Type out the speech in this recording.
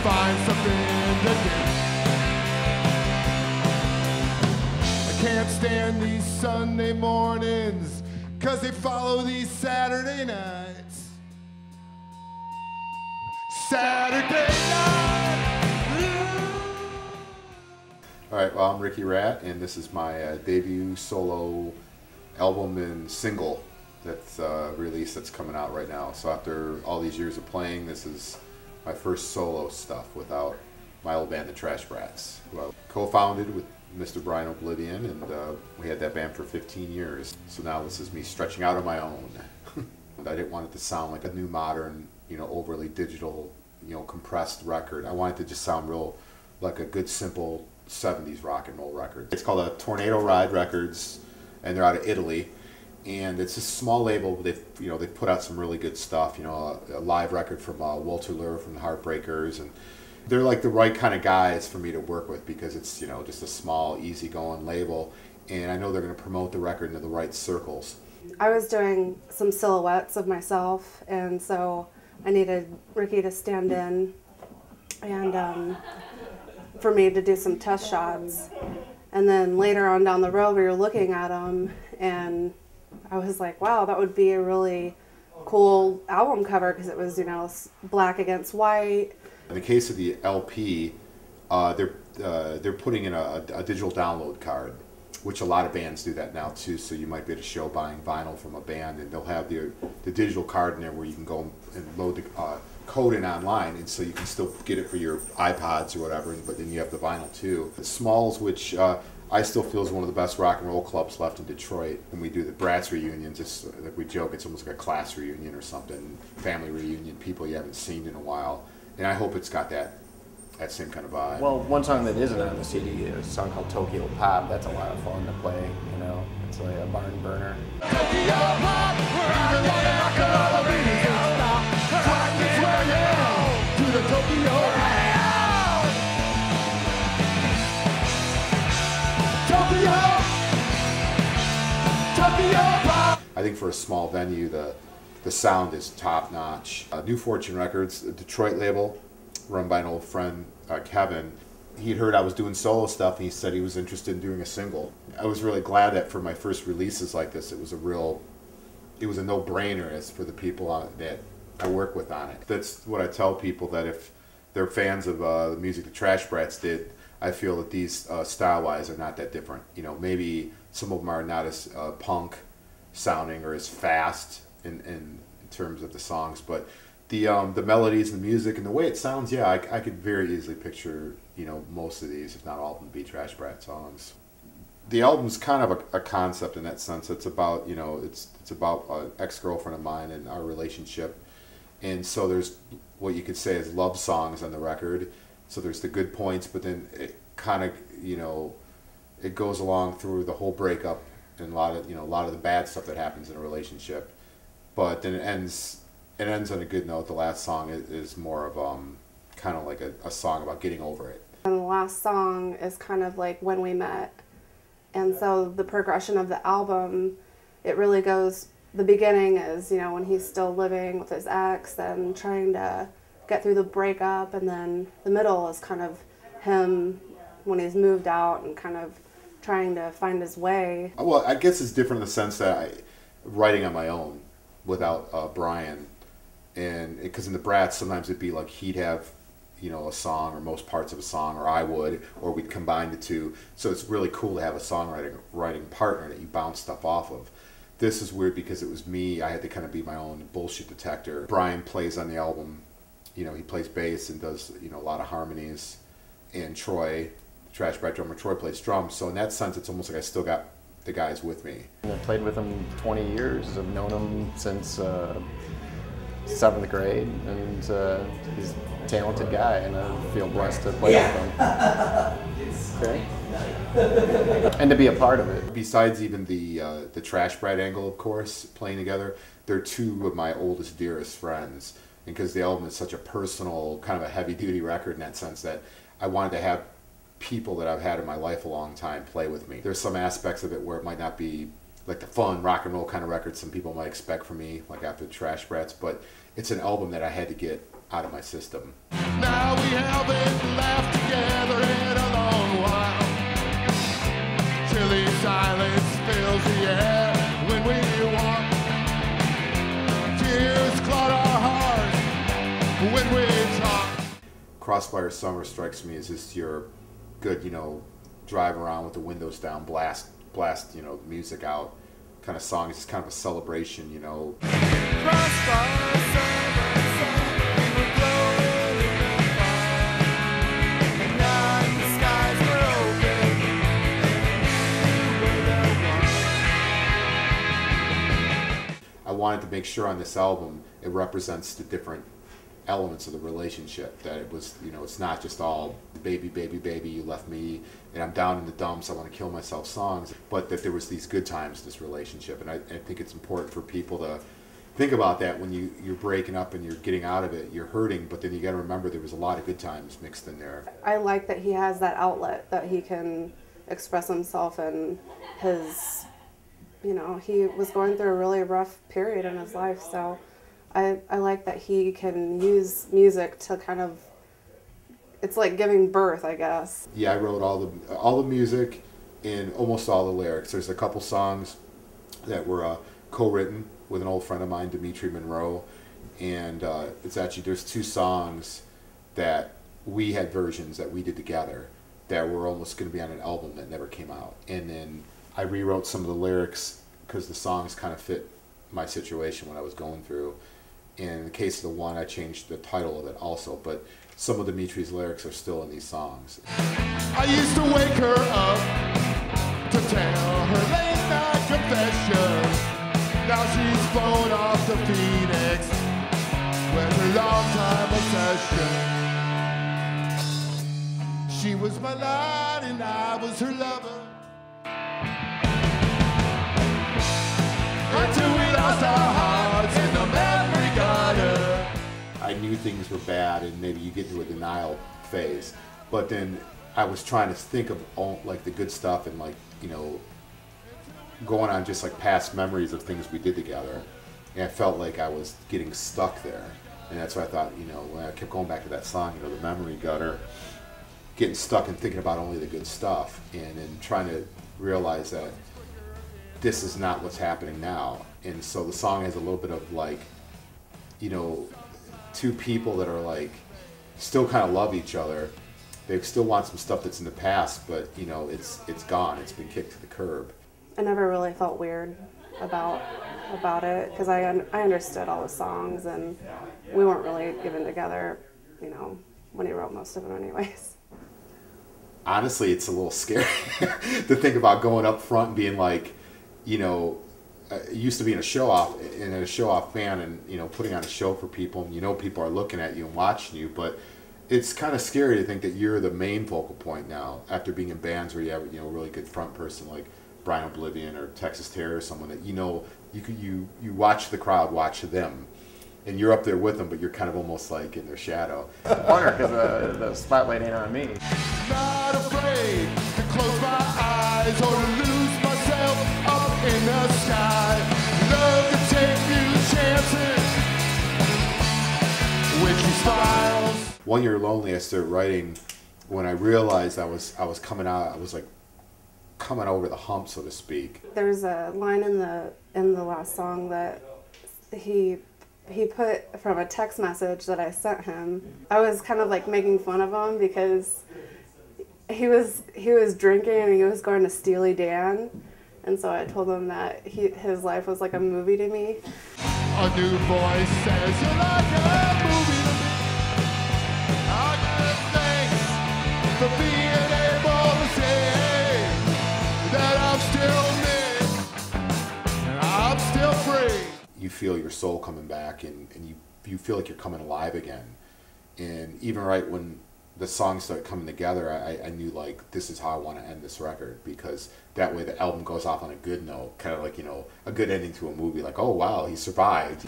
find something to do. I can't stand these Sunday mornings, 'cause they follow these Saturday nights. Saturday night. All right, well, I'm Ricky Rat, and this is my debut solo album and single that's released that's coming out right now. So after all these years of playing, this is my first solo stuff without my old band, the Brats, who I co-founded with Mr. Brian Oblivion, and we had that band for 15 years. So now this is me stretching out on my own. I didn't want it to sound like a new modern, overly digital, compressed record. I wanted to just sound real like a good, simple 70s rock and roll record. It's called Tornado Ride Records, and they're out of Italy. And it's a small label, but they've put out some really good stuff. A live record from Walter Lure from the Heartbreakers, and they're like the right kind of guys for me to work with because it's just a small, easygoing label, and I know they're going to promote the record into the right circles. I was doing some silhouettes of myself, and so I needed Ricky to stand in and for me to do some test shots. And then later on down the road, we were looking at them, and I was like, wow, that would be a really cool album cover because it was, black against white. In the case of the LP, they're putting in a digital download card, which a lot of bands do that now too. So you might be at a show buying vinyl from a band, and they'll have the digital card in there where you can go and load the code in online, and so you can still get it for your iPods or whatever. But then you have the vinyl too. Smalls, which I still feel is one of the best rock and roll clubs left in Detroit. When we do the Brats reunions, it's like we joke, it's almost like a class reunion or something, family reunion, people you haven't seen in a while. And I hope it's got that same kind of vibe. Well, one song that isn't on the CD is a song called Tokyo Pop. That's a lot of fun to play, It's like a barn burner. Tokyo Pop, where I wanna rock and roll the radio. Rock this radio to the Tokyo radio. Tokyo Pop. I think for a small venue, the sound is top notch. New Fortune Records, a Detroit label, run by an old friend, Kevin. He'd heard I was doing solo stuff, and he said he was interested in doing a single. I was really glad that for my first releases like this, it was a no-brainer as for the people that I work with on it. That's what I tell people, that if they're fans of the music the Brats did, I feel that these style-wise are not that different. Maybe some of them are not as punk sounding or as fast in terms of the songs, but the melodies and the music and the way it sounds, yeah, I could very easily picture most of these, if not all of them, be Brat songs. The album's kind of a concept in that sense. It's about it's about an ex-girlfriend of mine and our relationship, and so there's what you could say is love songs on the record. So there's the good points, but then it kind of it goes along through the whole breakup and a lot of the bad stuff that happens in a relationship. But then it ends on a good note. The last song is more of kind of like a song about getting over it. And the last song is kind of like When We Met. And so the progression of the album, it really goes, the beginning is, when he's still living with his ex and trying to get through the breakup, and then the middle is kind of him when he's moved out and kind of trying to find his way. Well, I guess it's different in the sense that writing on my own without Brian, and because in the Brats sometimes it'd be like he'd have a song or most parts of a song, or I would, or we'd combine the two. So it's really cool to have a writing partner that you bounce stuff off of. This is weird because it was me. I had to kind of be my own bullshit detector. Brian plays on the album. He plays bass and does a lot of harmonies, and Troy, Brat drummer Troy, plays drums. So in that sense, it's almost like I still got the guys with me. I played with him 20 years. I've known him since 7th grade, and he's a talented guy, and I feel blessed to play with him. Okay. And to be a part of it. Besides even the Brat angle, of course, playing together, they're two of my oldest, dearest friends. And because the album is such a personal, kind of a heavy-duty record in that sense, that I wanted to have people that I've had in my life a long time play with me. There's some aspects of it where it might not be like the fun rock and roll kind of record some people might expect from me, like after the Brats, but it's an album that I had to get out of my system. Now we haven't laughed together in a long while. Chilly silence fills the air when we walk. Tears clot our hearts when we talk. Crossfire Summer strikes me as just your good, drive around with the windows down, blast, the music out kind of song. It's just kind of a celebration, Crossfire summer, we were glowing in the fire. And night skies were open, and we were the one. I wanted to make sure on this album it represents the different elements of the relationship, that it was, it's not just all baby, baby, baby, you left me, and I'm down in the dumps, I want to kill myself songs, but that there was these good times in this relationship. And I think it's important for people to think about that when you're breaking up and you're getting out of it. You're hurting, but then you got to remember there was a lot of good times mixed in there. I like that he has that outlet that he can express himself in. His, he was going through a really rough period in his life, so I like that he can use music to kind of, it's like giving birth, I guess. Yeah, I wrote all the music and almost all the lyrics. There's a couple songs that were co-written with an old friend of mine, Dimitri Monroe, and there's 2 songs that we had versions that we did together that were almost going to be on an album that never came out. And then I rewrote some of the lyrics because the songs kind of fit my situation, what I was going through. In the case of the one, I changed the title of it also, but some of Dimitri's lyrics are still in these songs. I used to wake her up to tell her late night confession. Now she's flown off to Phoenix with her long-time obsession. She was my light and I was her lover. Until we lost our hearts in the memory gutter. I knew things were bad, and maybe you get into a denial phase, but then I was trying to think of all like the good stuff and going on just like past memories of things we did together, and I felt like I was getting stuck there. And that's why I thought, when I kept going back to that song, the memory gutter, getting stuck and thinking about only the good stuff, and then trying to realize that this is not what's happening now. And so the song has a little bit of like, 2 people that are like still kind of love each other. They still want some stuff that's in the past, but it's gone. It's been kicked to the curb. I never really felt weird about it because I understood all the songs, and we weren't really given together, when he wrote most of them anyways. Honestly, it's a little scary to think about going up front and being like, used to being a show-off band and, putting on a show for people, and people are looking at you and watching you, but it's kind of scary to think that you're the main focal point now after being in bands where you have, a really good front person like Brian Oblivion or Texas Terror or someone that, you watch the crowd watch them, and you're up there with them, but you're kind of almost like in their shadow. I wonder because the spotlight ain't on me. Not afraid to close my eyes or to lose myself up in the sky. Love to take new chances with your smiles. One Year Lonely, I started writing when I realized I was coming out. I was like coming over the hump, so to speak. There's a line in the last song that he put from a text message that I sent him. I was kind of like making fun of him because he was drinking and he was going to Steely Dan, and so I told him that his life was like a movie to me. A new voice says you're like a movie to me. I give thanks for being able to say that I'm still me and I'm still free. You feel your soul coming back, and you feel like you're coming alive again. And even right when the songs started coming together, I knew like this is how I want to end this record, because that way the album goes off on a good note, kind of like a good ending to a movie, like, oh wow, he survived.